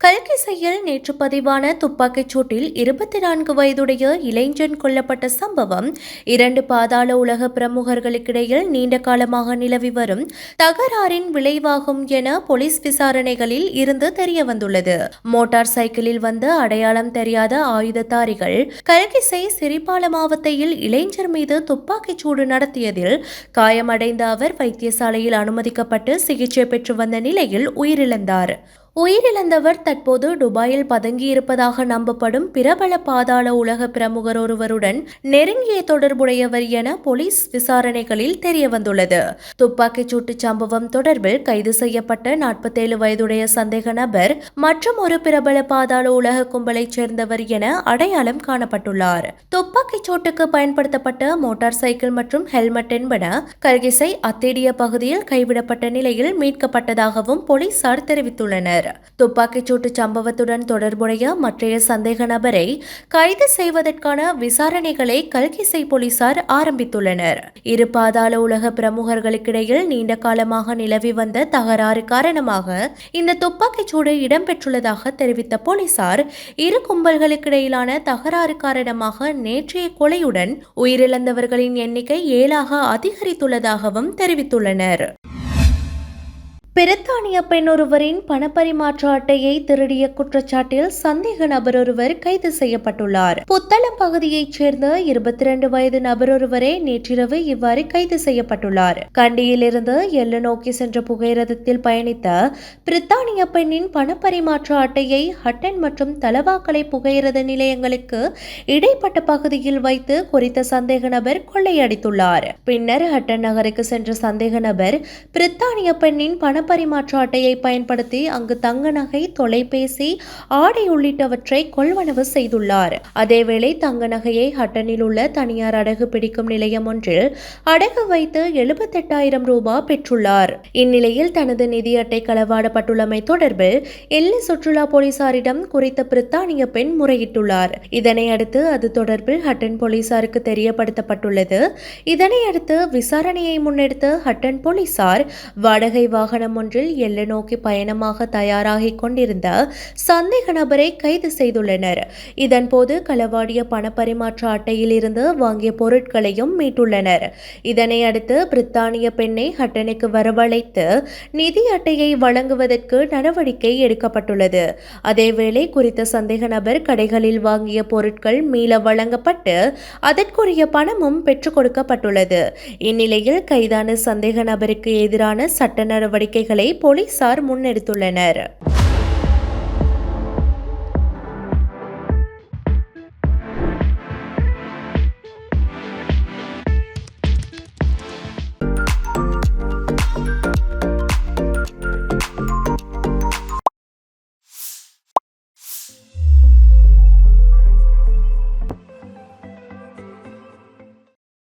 கல்கிசையில் நேற்று பதிவான துப்பாக்கிச் சூட்டில் 24 வயதுடைய இளைஞன் கொல்லப்பட்ட சம்பவம் இரண்டு பாதாள உலக பிரமுகர்களுக்கிடையில் நீண்ட காலமாக நிலவி வரும் தகராறின் விளைவாகும் என போலீஸ் விசாரணைகளில் இருந்து தெரியவந்துள்ளது. மோட்டார் சைக்கிளில் வந்த அடையாளம் தெரியாத ஆயுததாரிகள் கல்கிசை சிரிபால மாவட்டத்தில் இளைஞர் மீது துப்பாக்கிச் சூடு நடத்தியதில் காயமடைந்த அவர் வைத்தியசாலையில் அனுமதிக்கப்பட்டு சிகிச்சை பெற்று வந்த நிலையில் உயிரிழந்தார். உயிரிழந்தவர் தற்போது துபாயில் பதுங்கியிருப்பதாக நம்பப்படும் பிரபல பாதாள உலக பிரமுகர் ஒருவருடன் நெருங்கிய தொடர்புடையவர் என போலீஸ் விசாரணைகளில் தெரியவந்துள்ளது. துப்பாக்கிச் சூட்டு சம்பவம் தொடர்பில் கைது செய்யப்பட்ட 47 வயதுடைய சந்தேக நபர் மற்றும் ஒரு பிரபல பாதாள உலக கும்பலைச் சேர்ந்தவர் என அடையாளம் காணப்பட்டுள்ளார். துப்பாக்கிச் சூட்டுக்கு பயன்படுத்தப்பட்ட மோட்டார் சைக்கிள் மற்றும் ஹெல்மெட் என்பன கல்கிசை அத்தேடிய பகுதியில் கைவிடப்பட்ட நிலையில் மீட்கப்பட்டதாகவும் போலீசார் தெரிவித்துள்ளனர். துப்பாக்கிச் சூட்டு சம்பவத்துடன் தொடர்புடைய மற்றைய சந்தேக நபரை கைது செய்வதற்கான விசாரணைகளை கல்கிசை போலீசார் ஆரம்பித்துள்ளனர். இரு பாதாள உலக பிரமுகர்களுக்கிடையில் நீண்ட காலமாக நிலவி வந்த தகராறு காரணமாக இந்த துப்பாக்கிச் சூடு இடம்பெற்றுள்ளதாக தெரிவித்த போலீசார் இரு கும்பல்களுக்கிடையிலான தகராறு காரணமாக நேற்றைய கொலையுடன் உயிரிழந்தவர்களின் எண்ணிக்கை 7ஆக அதிகரித்துள்ளதாகவும் தெரிவித்துள்ளனர். பிரித்தானிய பெண் ஒருவரின் பணப்பரிமாற்ற அட்டையை திருடிய குற்றச்சாட்டில் சந்தேக நபர் ஒருவர் கைது செய்யப்பட்டுள்ளார். புத்தளம் பகுதியைச் சேர்ந்த 22 வயது நபர் ஒருவரே நேற்றிரவு இவ்வாறு கைது செய்யப்பட்டுள்ளார். கண்டியிலிருந்து எல்லை நோக்கி சென்ற புகையிரதத்தில் பயணித்த பிரித்தானிய பெண்ணின் பணப்பரிமாற்ற அட்டையை ஹட்டன் மற்றும் தலவாக்கலை புகையிரத நிலையங்களுக்கு இடைப்பட்ட பகுதியில் வைத்து குறித்த சந்தேக நபர் கொள்ளையடித்துள்ளார். பின்னர் ஹட்டன் நகருக்கு சென்ற சந்தேக நபர் பிரித்தானிய பெண்ணின் பரிமாற்ற அட்டையை பயன்படுத்தி அங்கு தங்க நகை, தொலைபேசி, ஆடை உள்ளிட்டவற்றை கொள்வனவு செய்துள்ளார். அதேவேளை தங்க நகையை ஹட்டனில் உள்ள தனியார் அடகு பிடிக்கும் நிலையம் ஒன்றில் அடகு வைத்து 78,000 ரூபாய் பெற்றுள்ளார். இந்நிலையில் தனது நிதி அட்டை களவாடப்பட்டுள்ளமை தொடர்பில் எல்லை சுற்றுலா போலீசாரிடம் குறித்த பிரித்தானிய பெண் முறையிட்டுள்ளார். இதனையடுத்து அது தொடர்பில் ஹட்டன் போலீசாருக்கு தெரியப்படுத்தப்பட்டுள்ளது. இதனையடுத்து விசாரணையை முன்னெடுத்த ஹட்டன் போலீசார் வாடகை வாகனம் ஒன்றில் எல்லை நோக்கி பயணமாக தயாராகிக் கொண்டிருந்த சந்தேக நபரை கைது செய்துள்ளனர். இதன்போது களவாடிய பணப்பரிமாற்ற அட்டையில் இருந்து வாங்கிய பொருட்களையும் மீட்டுள்ளனர். இதனை அடுத்து பிரித்தானிய பெண்ணை ஹட்டனுக்கு வரவழைத்து நிதி அட்டையை வழங்குவதற்கு நடவடிக்கை எடுக்கப்பட்டுள்ளது. அதேவேளை குறித்த சந்தேக நபர் கடைகளில் வாங்கிய பொருட்கள் மீள வழங்கப்பட்டு அதற்குரிய பணமும் பெற்றுக் கொடுக்கப்பட்டுள்ளது. இந்நிலையில் கைதான சந்தேக நபருக்கு எதிரான சட்ட நடவடிக்கைகளை போலீசார் முன்னெடுத்துள்ளனர்.